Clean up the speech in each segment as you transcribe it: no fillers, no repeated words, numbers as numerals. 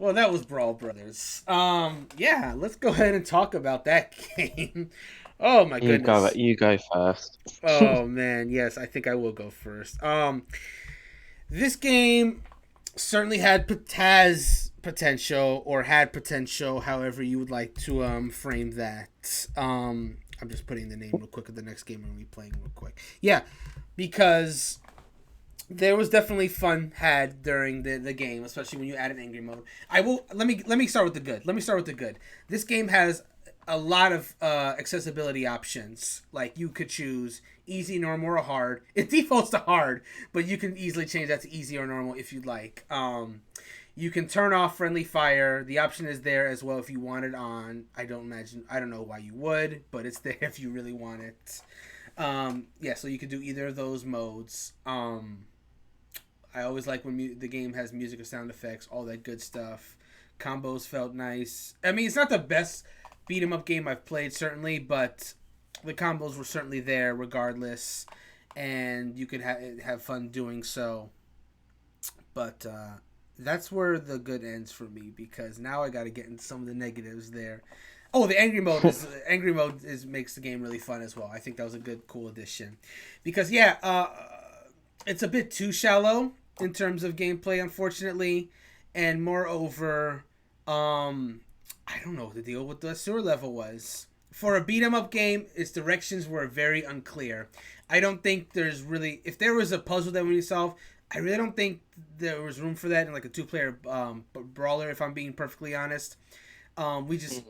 Well, that was Brawl Brothers. Yeah, let's go ahead and talk about that game. Oh my You go. goodness. You go first. Oh man, yes, I think I will go first. This game certainly has potential, or had potential, however you would like to frame that. I'm just putting the name real quick of the next game we're gonna be playing real quick. Yeah, because there was definitely fun had during the game, especially when you add an angry mode. I will let me start with the good. Let me start with the good. This game has a lot of accessibility options. Like you could choose easy, normal, or hard. It defaults to hard, but you can easily change that to easy or normal if you'd like. You can turn off friendly fire. The option is there as well if you want it on. I don't know why you would, but it's there if you really want it. Yeah, so you could do either of those modes. I always like when the game has music or sound effects, all that good stuff. Combos felt nice. I mean, it's not the best beat 'em up game I've played, certainly, but the combos were certainly there regardless, and you could have fun doing so. But that's where the good ends for me because now I got to get into some of the negatives there. Oh, the angry mode is makes the game really fun as well. I think that was a good, cool addition, because yeah, it's a bit too shallow in terms of gameplay, unfortunately, and moreover, I don't know what the deal with the sewer level was. For a beat 'em up game, its directions were very unclear. I don't think there's really, if there was a puzzle that we need to solve, I really don't think there was room for that in like a two-player brawler. If I'm being perfectly honest, we just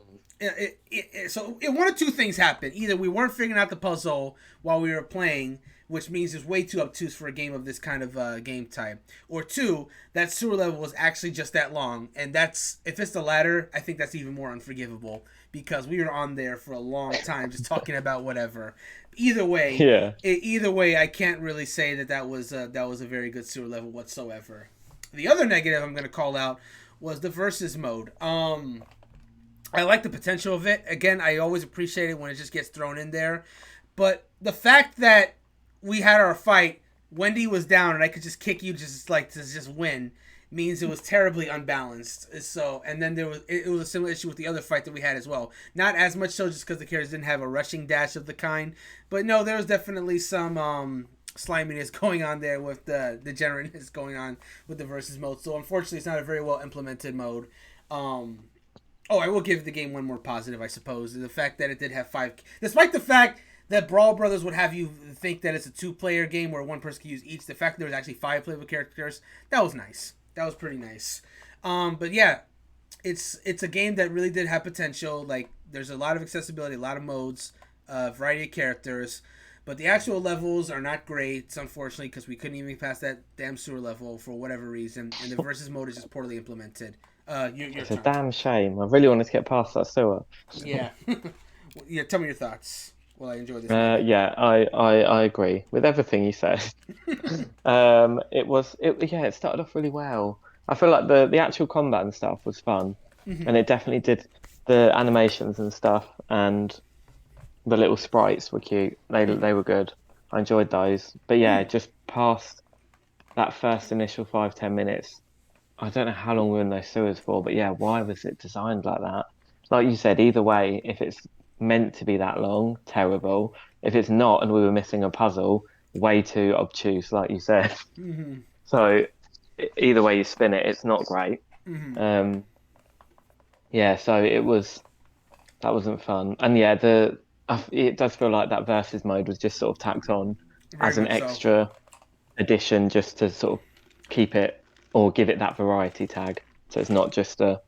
so one of two things happened. Either we weren't figuring out the puzzle while we were playing, which means it's way too obtuse for a game of this kind of game type, or two, that sewer level was actually just that long, and that's if it's the latter, I think that's even more unforgivable because we were on there for a long time just talking about whatever. Either way, Yeah. I can't really say that was a very good sewer level whatsoever. The other negative I'm going to call out was the versus mode. I like the potential of it. Again, I always appreciate it when it just gets thrown in there. But the fact that we had our fight, Wendy was down, and I could just kick you just like to just win means it was terribly unbalanced. So, and then it was a similar issue with the other fight that we had as well. Not as much so just because the characters didn't have a rushing dash of the kind, but no, there was definitely some sliminess going on there with the degenerateness going on with the versus mode. So unfortunately, it's not a very well implemented mode. Oh, I will give the game one more positive, I suppose. The fact that it did have five, despite the fact that Brawl Brothers would have you think that it's a two-player game where one person can use each. The fact that there was actually five playable characters, that was nice. That was pretty nice. But yeah, it's a game that really did have potential. Like there's a lot of accessibility, a lot of modes, variety of characters. But the actual levels are not great, unfortunately, because we couldn't even pass that damn sewer level for whatever reason. And the versus mode is just poorly implemented. Your It's a turn. damn shame. I really wanted to get past that sewer. Yeah. Yeah, tell me your thoughts. Well, I enjoy this negative. Yeah, I agree with everything you said. It started off really well. I feel like the actual combat and stuff was fun, Hmm. and it definitely did the animations and stuff, and the little sprites were cute. They were good. I enjoyed those. But yeah, just past that first initial 5-10 minutes, I don't know how long we were in those sewers for, but yeah, why was it designed like that? Like you said, either way, if it's meant to be that long, terrible. If it's not, and we were missing a puzzle, way too obtuse, like you said. Hmm. So either way you spin it, it's not great. Hmm. Um, yeah, so that wasn't fun, and yeah, it does feel like that versus mode was just sort of tacked on Very as an much so. extra addition, just to sort of keep it or give it that variety tag. So it's not just a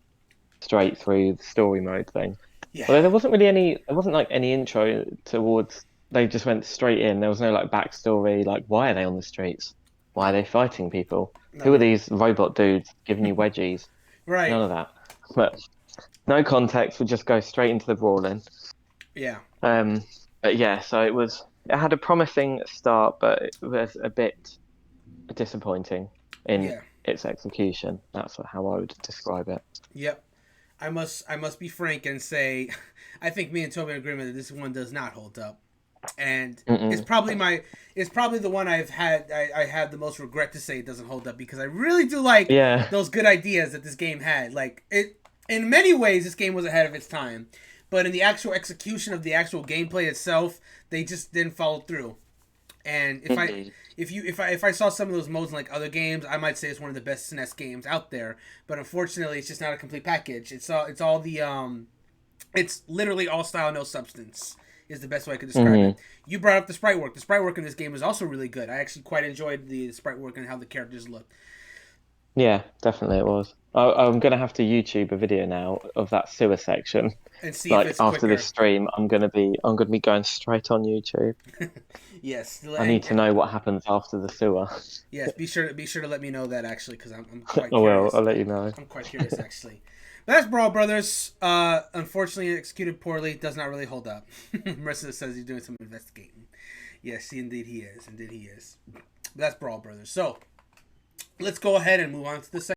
straight through the story mode thing. Yeah. Although there wasn't like any intro towards, they just went straight in. There was no like backstory, like why are they on the streets? Why are No. they fighting people? No. Who are No. these robot dudes giving you wedgies? Right. None of that. But no context, would just go straight into the brawling. Yeah. Um, but yeah, so it had a promising start, but it was a bit disappointing in Yeah. its execution. That's how I would describe it. Yep. I must be frank and say, I think me and Toby are in agreement that this one does not hold up. And Mm-mm. it's probably the one I have the most regret to say it doesn't hold up, because I really do like Yeah. those good ideas that this game had. Like, it, in many ways, this game was ahead of its time, but in the actual execution of the actual gameplay itself, they just didn't follow through. And Indeed. if I saw some of those modes in like other games, I might say it's one of the best SNES games out there. But unfortunately, it's just not a complete package. It's all the it's literally all style, no substance, is the best way I could describe it. Mm-hmm. You brought up the sprite work. The sprite work in this game is also really good. I actually quite enjoyed the sprite work and how the characters look. Yeah, definitely it was. I'm gonna have to YouTube a video now of that sewer section. And see if Like it's after this quicker. stream, I'm gonna be going straight on YouTube. Yes, I need to know what happens after the sewer. yes. Be sure to let me know that, actually, because I'm quite I will. curious. I'll let you know. I'm quite curious, actually. But that's Brawl Brothers. Unfortunately, executed poorly. Does not really hold up. Marissa says he's doing some investigating. Yes, indeed he is. Indeed he is. But that's Brawl Brothers. So let's go ahead and move on to the second.